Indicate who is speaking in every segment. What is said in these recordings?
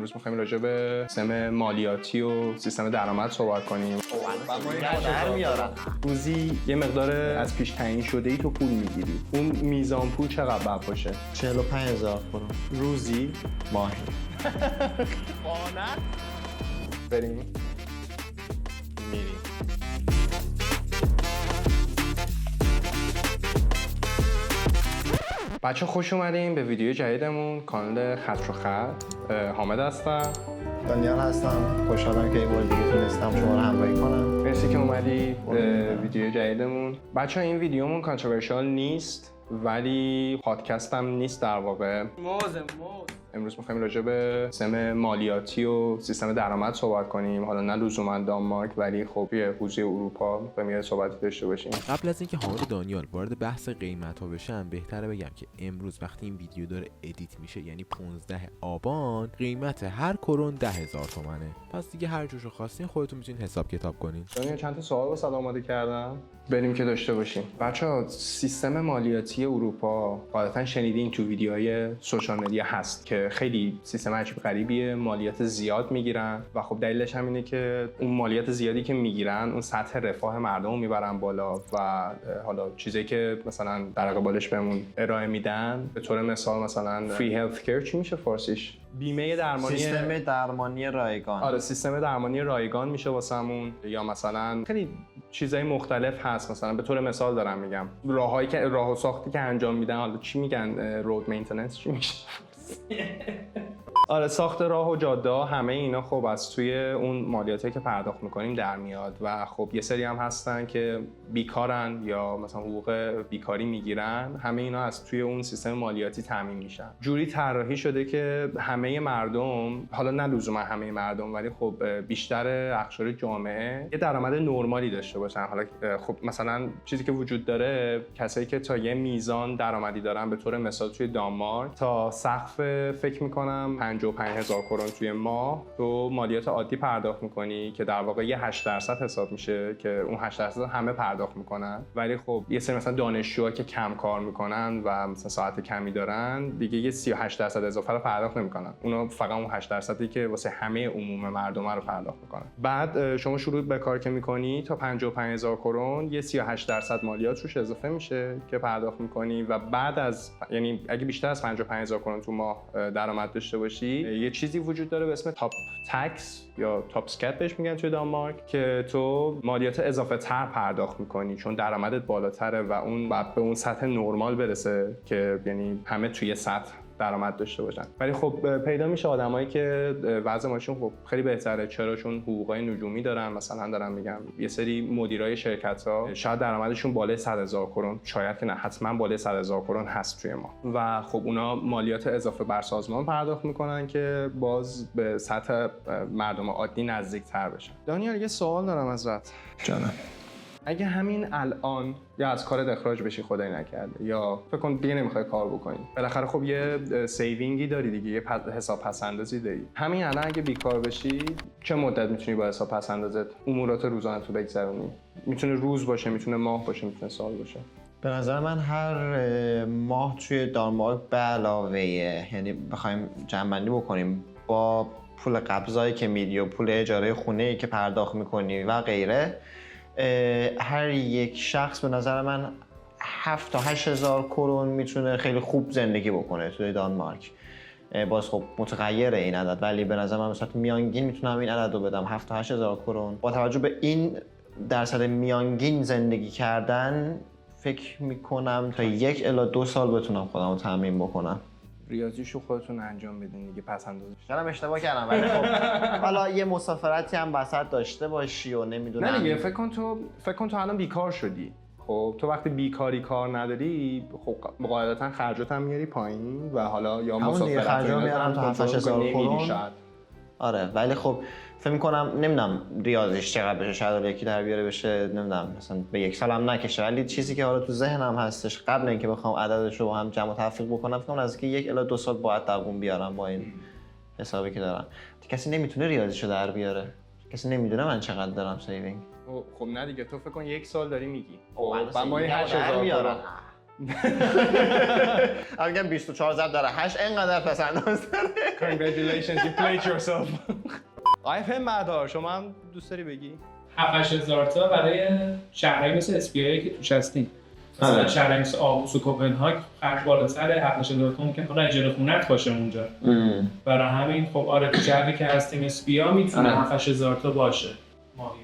Speaker 1: امروز می‌خوایم راجع به سیستم مالیاتی و سیستم درآمد صحبت کنیم. روزی یه مقدار از پیش تعیین شده‌ای تو پول می‌گیری. اون میزان پول چقدر باید باشه؟
Speaker 2: 45,000 کرون
Speaker 1: روزی؟
Speaker 2: ماهی.
Speaker 1: بریم.
Speaker 2: میریم.
Speaker 1: بچه خوش اومدین به ویدیو جدیدمون، کانال خط رو خط. حامد هستم.
Speaker 2: دانیال هستم. خوشحالم که این بار دیگه تونستم شما رو همراهی کنم.
Speaker 1: مرسی که اومدی به ویدیو جدیدمون. بچه این ویدیومون کانتروورشیال نیست ولی پادکست هم نیست در واقع. امروز می‌خوایم راجع به سیستم مالیاتی و سیستم درآمد صحبت کنیم. حالا نه لزوما دانمارک ولی خب توی حوزه اروپا می‌خوایم یه صحبتی داشته باشیم.
Speaker 3: قبل از اینکه حامد و دانیال وارد بحث قیمت‌ها بشن بهتره بگم که امروز وقتی این ویدیو داره ادیت میشه یعنی 15 آبان قیمت هر کرون 10,000 تومنه. پس دیگه هر جوشو خواستین خودتون میتونین حساب کتاب کنین.
Speaker 1: دانیال چند تا سوال واسه آماده کردم. بریم که داشته باشیم. بچه‌ها سیستم مالیاتی اروپا غالباً شنیدین تو ویدیوهای سوشال مدیا هست که خیلی سیستم عجیب غریبیه، مالیات زیاد میگیرن و خب دلیلش هم اینه که اون مالیات زیادی که میگیرن اون سطح رفاه مردم رو میبرن بالا و حالا چیزی که مثلا در قبالش بهمون ارائه میدن به طور مثال مثلا فری هلت کیر چی میشه فارسیش؟ بیمه درمانی،
Speaker 2: سیستم درمانی رایگان.
Speaker 1: آره سیستم درمانی رایگان میشه واسمون، یا مثلا خیلی چیزای مختلف هست. مثلا به طور مثال دارم میگم راههایی که راه و ساختی که انجام میدن، حالا چی میگن، رود مینتیننس چی میشه؟ آره ساخت راه و جاده ها، همه اینا خب از توی اون مالیاتی که پرداخت میکنیم در میاد و خب یه سری هم هستن که بیکارن یا مثلا حقوق بیکاری میگیرن، همه اینا از توی اون سیستم مالیاتی تامین میشن. جوری طراحی شده که همه مردم، حالا نه لزوما همه مردم ولی خب بیشتر اقشار جامعه یه درآمد نرمالی داشته باشن. حالا خب مثلا چیزی که وجود داره، کسایی که تا یه میزان درآمدی دارن، به طور مثال توی دانمارک تا سقف فکر میکنم 55,000 کرون توی ماه تو مالیات عادی پرداخت میکنی که در واقع یه 8% حساب میشه که اون 8% همه پرداخت میکنن. ولی خب یه سری مثلا دانشجوها که کم کار میکنن و مثلا ساعت کمی دارن دیگه یه 38% اضافه رو پرداخت نمیکنن، اونا فقط اون 8%ی که واسه همه عموم مردم رو پرداخت میکنن. بعد شما شروع به کار که میکنی تا 55,000 کرون یه 38% مالیات روش اضافه میشه که پرداخت میکنی و بعد از، یعنی اگه بیشتر از 55,000 کرون تو ماه درآمد داشته باشی یه چیزی وجود داره به اسم تاپ تکس یا تاپ اسکت بهش میگن توی دانمارک، که تو مالیات اضافه تر پرداخت میکنی چون درآمدت بالاتره و اون بعد به اون سطح نرمال برسه که یعنی همه توی سطح درآمد داشته باشن. ولی خب پیدا میشه آدمایی که وضع ماشین خب خیلی بهتره. چرا؟ چون حقوقای نجومی دارن. مثلا دارم میگم یه سری مدیرای شرکت‌ها شاید درآمدشون بالای 100,000 کرون، شاید که نه حتما بالای 100,000 کرون هست توی ما و خب اونا مالیات اضافه بر سازمان پرداخت میکنن که باز به سطح مردم عادی نزدیک‌تر بشن. دانیال یه سوال دارم ازت.
Speaker 2: جانم.
Speaker 1: اگه همین الان یا از کارت اخراج بشی خدای نکرده یا فکر کن دیگه نمیخوای کار بکنی، بالاخره خب یه سیوینگی داری دیگه، یه حساب پس اندازی داری. همین الان اگه بیکار بشی چه مدت میتونی با حساب پس اندازت امورات روزانه تو بگذرونی؟ میتونه روز باشه، میتونه ماه باشه، میتونه سال باشه.
Speaker 2: به نظر من هر ماه توی دانمارک به علاوه، یعنی بخوایم جمع‌بندی بکنیم با پول قبضایی که میدی و پول اجاره خونه‌ای که پرداخت میکنی و غیره، هر یک شخص به نظر من 7 تا 8,000 کرون میتونه خیلی خوب زندگی بکنه توی دانمارک. باز خب متغیره این عدد ولی به نظر من به صورت میانگین میتونم این عدد رو بدم، 7 تا 8,000 کرون. با توجه به این درصد میانگین زندگی کردن فکر میکنم تا 1 الی 2 سال بتونم خودم رو تامین بکنم.
Speaker 1: ریاضیشو خودتون انجام بدین دیگه، پس اندازش.
Speaker 2: شاید اشتباه کردم ولی خب حالا یه مسافرتی هم وسط داشته باشی و نمیدونم.
Speaker 1: نه دیگه فکر کن تو الان بیکار شدی. خب تو وقتی بیکاری کار نداری خب قاعدتا خرجات هم میاری پایین و حالا یا مسافرت
Speaker 2: خرجات میارم تا 7,000 کرون. آره ولی خب فکر می‌کنم نمیدونم ریاضیش چقدر بشه، شاید یکی در بیاره بشه نمیدونم مثلا به 1 سال هم نکشه، ولی چیزی که حالا تو ذهنم هستش قبل اینکه بخوام عددش رو با هم جمع و تفریق بکنم فکر کنم از که 1 الی 2 سال باید دووم بیارم با این حسابی که دارم. کسی نمیتونه ریاضیشو در بیاره، کسی نمیدونه من چقدر دارم سیوینگ.
Speaker 1: خب نه دیگه تو فکر کن 1 سال داری میگی
Speaker 2: خب ما 8,000 کرون اگه 24 ضرب در 8 اینقدر پس انداز داره.
Speaker 1: Congratulations, you played yourself. آیفن مدار شما هم دوست داری بگی؟
Speaker 4: 7,000 تا برای شهرهایی مثل اسپیایی که توش هستیم. مثلا شهرهایی مثل آووس و کوپنهاگ خرج بالاتره، 7,000 تا ممکن فقط اجاره خونت باشه اونجا. برای همین خب آره تو شهری که هستیم اسپیا میتونه 7,000 تا باشه ماهیانه.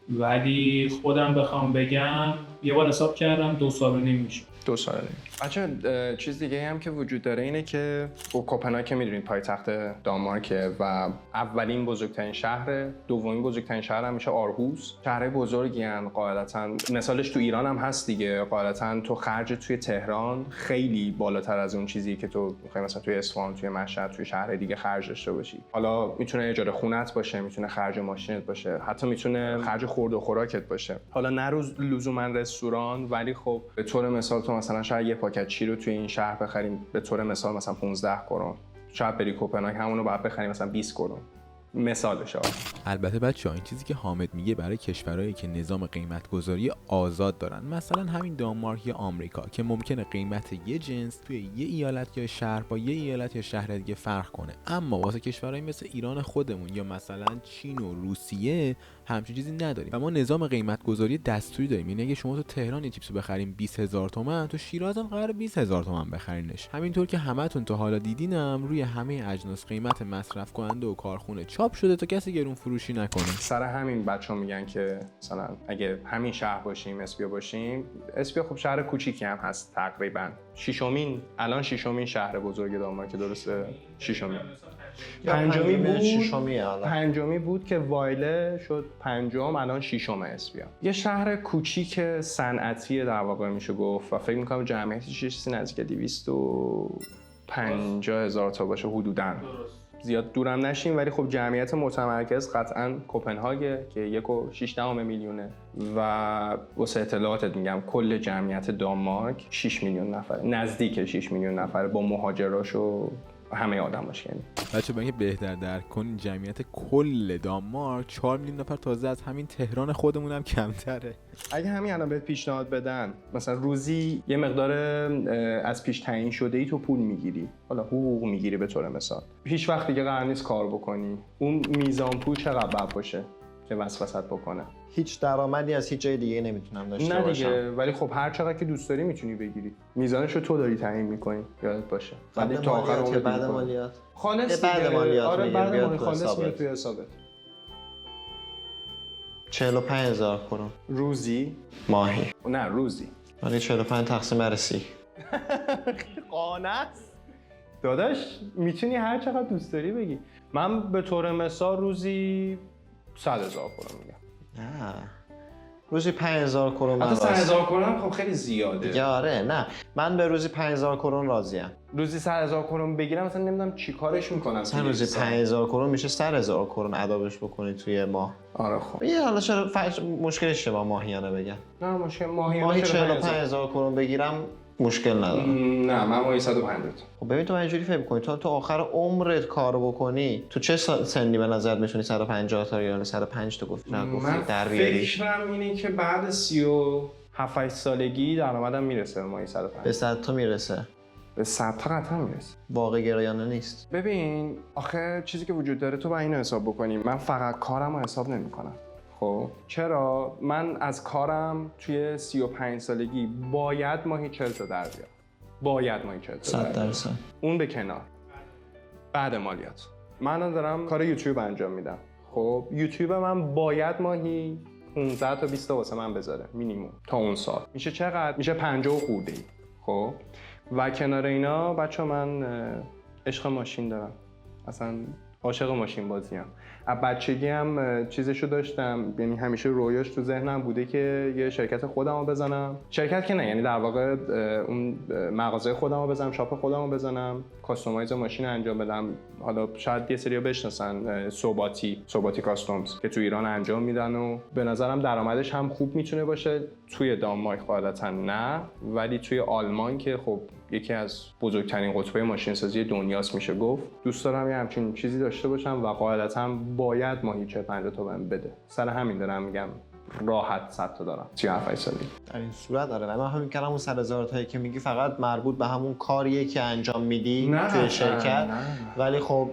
Speaker 4: ولی خودم بخوام بگم یه بار حساب کردم 2 سال و نیم میشه.
Speaker 1: 2 سال نیم. بچه چیز دیگه هم که وجود داره اینه که کوپنهاگ که میدونید پایتخت دانمارکه و اولین بزرگترین شهر، دومین بزرگترین شهر هم میشه آرهوس. شهرهای بزرگی ان قاعدتاً، مثالش تو ایران هم هست دیگه. قاعدتاً تو خرج توی تهران خیلی بالاتر از اون چیزی که تو می‌خوای مثلا توی اصفهان، توی مشهد، توی شهرهای دیگه خرج داشته باشی. حالا میتونه اجاره خونت باشه، میتونه خرج ماشینت باشه، حتی میتونه خرج خورد و خوراکت باشه. حالا نه لزوما رستوران، ولی خب به طور مثال تو مثلا شاید یه پاکت چی رو توی این شهر بخریم به طور مثال مثلا 15 کرون، شاید بری کوپنهاگ همونو باید بخریم مثلا 20 کرون. مثالشه.
Speaker 3: البته بچه‌ها این چیزی که حامد میگه برای کشورهایی که نظام قیمت‌گذاری آزاد دارن، مثلا همین دانمارک یا آمریکا که ممکنه قیمت یه جنس توی یه ایالت یا شهر با یه ایالت یا شهر دیگه فرق کنه، اما واسه کشورهایی مثل ایران خودمون یا مثلا چین و روسیه همچین چیزی نداریم و ما نظام قیمت‌گذاری دستوری داریم. یعنی اگه شما تو تهران یه چیپسو بخریم 20,000 تومان، تو شیراز هم قراره 20,000 تومان بخرینش. همینطور که همتون تا حالا دیدینم روی همه اجناس قیمت مصرف کننده و کارخونه چاپ شده تا کسی گرون فروشی نکنه.
Speaker 1: سر همین بچه‌ها میگن که مثلا اگه همین شهر باشیم، اسپیا باشیم، اسپیا خب شهر کوچیکی هم هست تقریبا. الان ششمین شهر بزرگ دانمارک، درسته؟ ششمین. پنجمی بود که وایله شد پنجم، الان ششم اسپیا. یه شهر کوچیک صنعتی در واقع میشه گفت و فکر می‌کنم جمعیتش چیزی نزدیک 250,000 تا باشه حدوداً. زیاد دورم نشیم، ولی خب جمعیت متمرکز قطعاً کوپنهاگه که 1.6 میلیونه و واسه اطلاعاتت میگم کل جمعیت دانمارک 6 میلیون نفره، نزدیک 6 میلیون نفره با مهاجراش و همه آدماش. یعنی
Speaker 3: بچه با اینکه بهتر درک کنین جمعیت کل دانمارک 4 میلیون نفر، تازه از همین تهران خودمون هم کمتره.
Speaker 1: اگه همین الان بهت پیشنهاد بدن مثلا روزی یه مقدار از پیش تعیین شده ای تو پول میگیری، حالا حقوق میگیری به طور مثال، هیچ وقت دیگه قرار نیست کار بکنی، اون میزان پول چقدر باید باشه که وسوسه بکنه؟
Speaker 2: هیچ درآمدی از هیچ جای دیگه نمیتونم داشته باشم.
Speaker 1: نه دیگه، ولی خب هر چقدر که دوست داری میتونی بگیری. میزانشو تو داری تعیین میکنی، یادت باشه.
Speaker 2: بعد
Speaker 1: تا آخر عمرت
Speaker 2: بعد مالیات
Speaker 1: خالص
Speaker 2: بعد مالیات.
Speaker 1: آره بعد
Speaker 2: میاد
Speaker 1: مالیات خالص میاد
Speaker 2: حسابت.
Speaker 1: توی حسابت.
Speaker 2: 45,000 کرون
Speaker 1: روزی؟
Speaker 2: ماهی.
Speaker 1: نه روزی.
Speaker 2: ولی 45 تقسیم بر 30.
Speaker 1: قانع است. داداش میتونی هر چقدر دوست داری بگی. من به طور مثال روزی 100,000 کرون میگم.
Speaker 2: نه. روزی 5,000 کرون من
Speaker 1: حتی 100,000 کرون خب خیلی زیاده.
Speaker 2: دیگه آره نه. من به روزی 5,000 کرون راضیم.
Speaker 1: روزی 100,000 کرون بگیرم مثلا نمیدونم چی کارش میکنم.
Speaker 2: مثلا روزی 5,000 کرون میشه 100,000 کرون ادابش بکنی توی ماه.
Speaker 1: آره خب.
Speaker 2: یه حالا چرا مشکلش چه با ماهیانه بگم؟
Speaker 1: نه مشکل ماهی
Speaker 2: ماهی 45,000 کرون بگیرم مشکل ندارم.
Speaker 1: نه من ماهی 150.
Speaker 2: خب ببین تو اینجوری فکر کنی تو آخر عمرت کار بکنی تو چه سنی به نظر میتونی 150 تا یا 105 تا گفتی در بیاری؟
Speaker 1: فکرم اینه که بعد 37 سالگی درآمدم میرسه ماهی 105.
Speaker 2: به 100 تا میرسه.
Speaker 1: به 100 تا قطعا میرسه.
Speaker 2: واقع گرایانه نیست.
Speaker 1: ببین آخه چیزی که وجود داره تو با اینو حساب بکنی، من فقط کارم رو حساب نمی‌کنم. خب چرا؟ من از کارم توی 35 سالگی باید ماهی 40 تا در بیارم. باید ماهی 40 تا در بیارم.
Speaker 2: 100%.
Speaker 1: اون به کنار. بعد مالیات. من دارم کار یوتیوب انجام میدم. خب یوتیوب من باید ماهی 15 تا 20 تا واسه من بذاره مینیمم تا اون سال. میشه چقدر؟ میشه 50 خورده ای. خب و کنار اینا بچه من عشق ماشین دارم. اصلا عاشق ماشین بازیم. از بچگی هم چیزشو داشتم، یعنی همیشه رویاش تو ذهنم بوده که یه شرکت خودمو بزنم. شرکت که نه، یعنی در واقع اون مغازه خودمو بزنم، شاپ خودمو بزنم، کاستومایز ماشین انجام بدم. حالا شاید یه سری‌ها بشناسن ثباتی کاستومز که تو ایران انجام میدن و به نظرم درآمدش هم خوب میتونه باشه. توی دانمارک قاعدتاً نه، ولی توی آلمان که خب یکی از بزرگترین قطب‌های ماشین‌سازی دنیاست میشه گفت، دوست دارم یه همچین چیزی داشته باشم و قاعدتاً باید ماهی 40-50 تا بهم بده. سر همین دارم میگم راحت 100 تا دارم 37 سالی.
Speaker 2: در این صورت داره. من همین کردم اون 100,000 تایی که میگی فقط مربوط به همون کاریه که انجام میدی توی شرکت.
Speaker 1: نه.
Speaker 2: ولی خب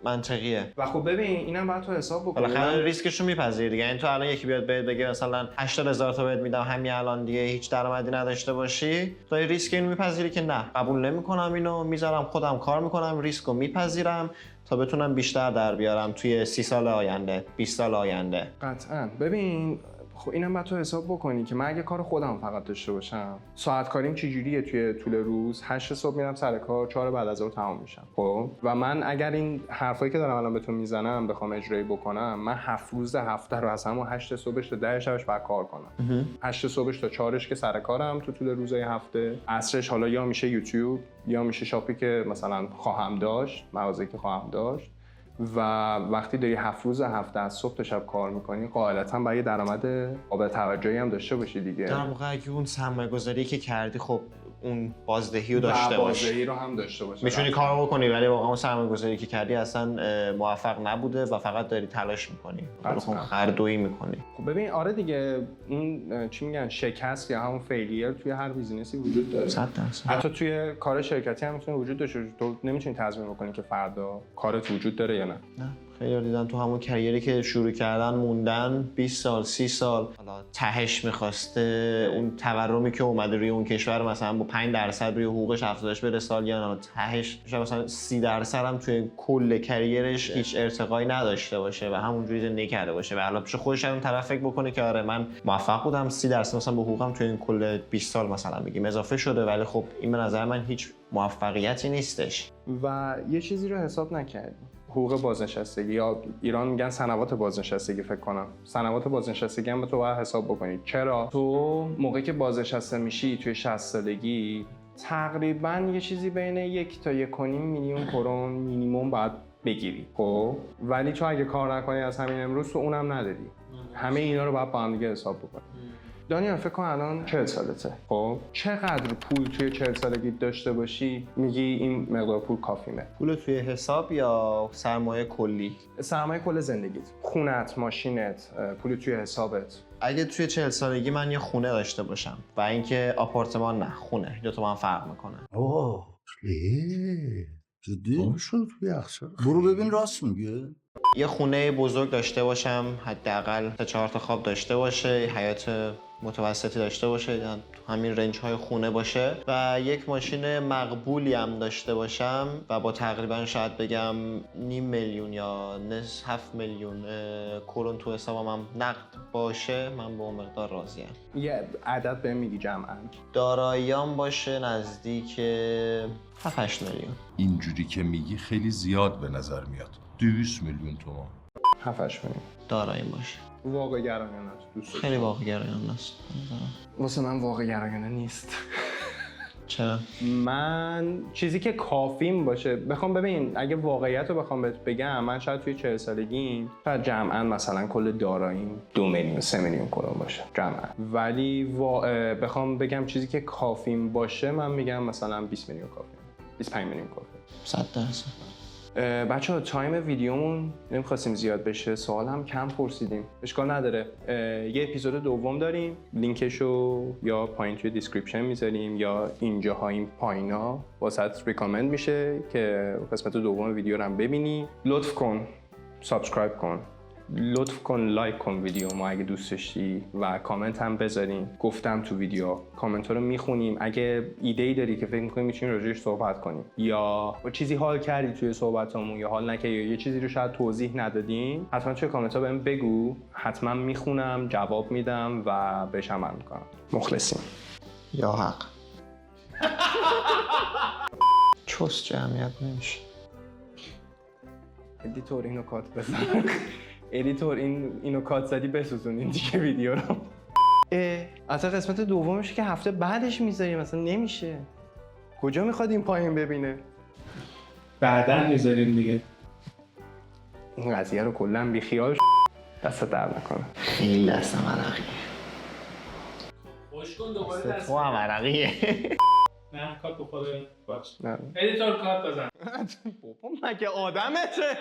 Speaker 2: منطقیه.
Speaker 1: و خب ببین اینم باید تو حساب بکنی.
Speaker 2: بالاخره ریسکش رو میپذیری دیگه. یعنی تو الان یکی بیاد بهت بگه مثلا 80,000 تا بهت میدم همین الان دیگه هیچ درآمدی نداشته باشی، تو ریسک اینو میپذیری که نه، قبول نمیکنم اینو، میذارم خودم کار میکنم، ریسکو میپذیرم تا بتونم بیشتر در بیارم توی 30 سال آینده، 20 سال آینده.
Speaker 1: قطعاً. ببین خب اینم باید تو حساب بکنی که من اگه کار خودم فقط داشته باشم، ساعت کاریم چجوریه توی طول روز؟ 8 صبح میرم سر کار، 4 بعد از ظهر تمام میشم. خب و من اگر این حرفایی که دارم الان بهتون میزنم بخوام اجرایی بکنم، من 7 روز هفته رو از همون 8 صبحش تا 10 شبش بعد کار کنم. 8 صبحش تا 4ش که سر کارم تو طول روزهای هفته، عصرش حالا یا میشه یوتیوب یا میشه شاپی که مثلا خواهم داشت، مغازه‌ای که خواهم داشت. و وقتی داری 7 روز هفته از صبح تا شب کار میکنی، قاعدتاً باید یه درآمد قابل توجهی هم داشته باشی دیگه.
Speaker 2: در واقع اگه اون سرمایه‌گذاری که کردی خب اون بازدهی رو داشته باشی،
Speaker 1: بازدهی رو هم داشته باشی،
Speaker 2: میتونی کار بکنی، ولی واقعا اون سرمایه‌گذاری که کردی اصلا موفق نبوده و فقط داری تلاش میکنی، خردویی میکنی.
Speaker 1: خب ببین آره دیگه، اون چی میگن شکست یا همون فیلیر توی هر بیزینسی وجود داره.
Speaker 2: 100%.
Speaker 1: حتی توی کار شرکتی هم میتونه وجود داشته. تو نمیتونی تضمین بکنی که فردا کارت وجود داره یا نه.
Speaker 2: نه خیلی دیدن تو همون کریری که شروع کردن موندن 20 سال 30 سال، حالا تهش میخواسته اون تورمی که اومده روی اون کشور مثلا با 5% روی حقوقش افزایش بره سالیانه، تهش مثلا 30% هم توی کل کریرش هیچ ارتقایی نداشته باشه و همونجوری زندگی کرده باشه و حالا پیش خودش اون طرف فکر بکنه که آره من موفق بودم 30% مثلا به حقوقم توی این کل 20 سال مثلا میگیم اضافه شده، ولی خب این به نظر من هیچ موفقیتی نیستش.
Speaker 1: و یه چیزی رو حساب نکردی، حقوق بازنشستگی یا ایران میگن سنوات بازنشستگی، فکر کنم سنوات بازنشستگی هم تو باید حساب بکنی. چرا؟ تو موقعی که بازنشسته میشی توی 60 سالگی تقریبا یه چیزی بین 1 تا 1.5 میلیون کرون مینیمم باید بگیری. خب ولی تو اگه کار نکنی از همین امروز تو اونم نداری. همه اینا رو باید با هم دیگه حساب بکنی. دانیال فکر کن الان 40 سالته. خب چقدر پول توی 40 سالگی داشته باشی میگی این مقدار پول کافیمه؟
Speaker 2: پول توی حساب یا سرمایه کلی؟
Speaker 1: سرمایه کل زندگیت، خونت، ماشینت، پول توی حسابت.
Speaker 2: اگه توی 40 سالگی من یه خونه داشته باشم و اینکه آپارتمان نه خونه، دو تا من فرق میکنه.
Speaker 5: اوه جدی؟ شد توی یخچال. برو ببین راست میگه.
Speaker 2: یه خونه بزرگ داشته باشم، حداقل 4 تا خواب داشته باشه، حیاط متوسطی داشته باشه، تو همین رنج های خونه باشه و یک ماشین مقبولی هم داشته باشم و با تقریبا شاید بگم 500,000 یا نصف 7 میلیون کرون تو حسابم هم نقد باشه، من به اون مقدار راضیم.
Speaker 1: یه عدد بهم میگی جمعاً؟
Speaker 2: داراییام باشه نزدیک 7-8 میلیون.
Speaker 6: اینجوری که میگی خیلی زیاد به نظر میاد. 200 میلیون تومان.
Speaker 1: 7-8 میلیون
Speaker 2: داراییم باشه.
Speaker 1: واقع گرایانه دوست
Speaker 2: خیلی واقع گرایانه است.
Speaker 1: واسه من واقع گرایانه نیست.
Speaker 2: چرا؟
Speaker 1: من چیزی که کافیم باشه بخوام، ببین اگه واقعیت رو بخوام بهت بگم، من شاید توی 40 سالگیم شاید جمعاً مثلا کل داراییم 2 میلیون 3 میلیون کرون باشه جمعاً، ولی بخوام بگم چیزی که کافیم باشه من میگم مثلا 20 میلیون کافیم، 25 میلیون کافیم.
Speaker 2: 100%.
Speaker 1: بچه‌ها تایم ویدیومون نمیخواستیم زیاد بشه، سوال هم کم پرسیدیم، اشکال نداره. یه اپیزود دوم داریم، لینکشو یا پایین توی دیسکریپشن میذاریم یا اینجاها این پایینا واسط ریکامند میشه که قسمت دوم ویدیو رو هم ببینی. لطف کن سابسکرایب کن، لطف کن لایک کن ویدیو ما اگه دوست داشتی و کامنت هم بذارین. گفتم تو ویدیو کامنت ها رو میخونیم، اگه ایده‌ای داری که فکر می‌کنی می‌تونیم راجعش صحبت کنیم یا با چیزی حال کردی توی صحبتامون یا حال نکردی یا یه چیزی رو شاید توضیح ندادیم، حتما توی کامنت ها بهم بگو، حتما میخونم، جواب میدم و بهش عمل میکنم. مخلصیم.
Speaker 2: یا حق. چوس جمعیت نمیشه.
Speaker 1: ادیتور اینو کات بزن. ادیتور اینو کات زدی بسوزونین دیگه ویدیو رو. اصلا قسمت دومش که هفته بعدش میذاریم مثلا نمیشه. کجا میخواد این پایین ببینه؟
Speaker 4: بعداً میذاریم دیگه.
Speaker 1: این قضیه رو کلا بیخیال دست در نکنه.
Speaker 2: خیلی دستم عرقی.
Speaker 4: خوش کن دوباره دست.
Speaker 2: تو هم عرقیه.
Speaker 4: نه کات بخوره باش.
Speaker 1: نه.
Speaker 4: ادیتور کات بزن.
Speaker 1: بابا مگه آدمته؟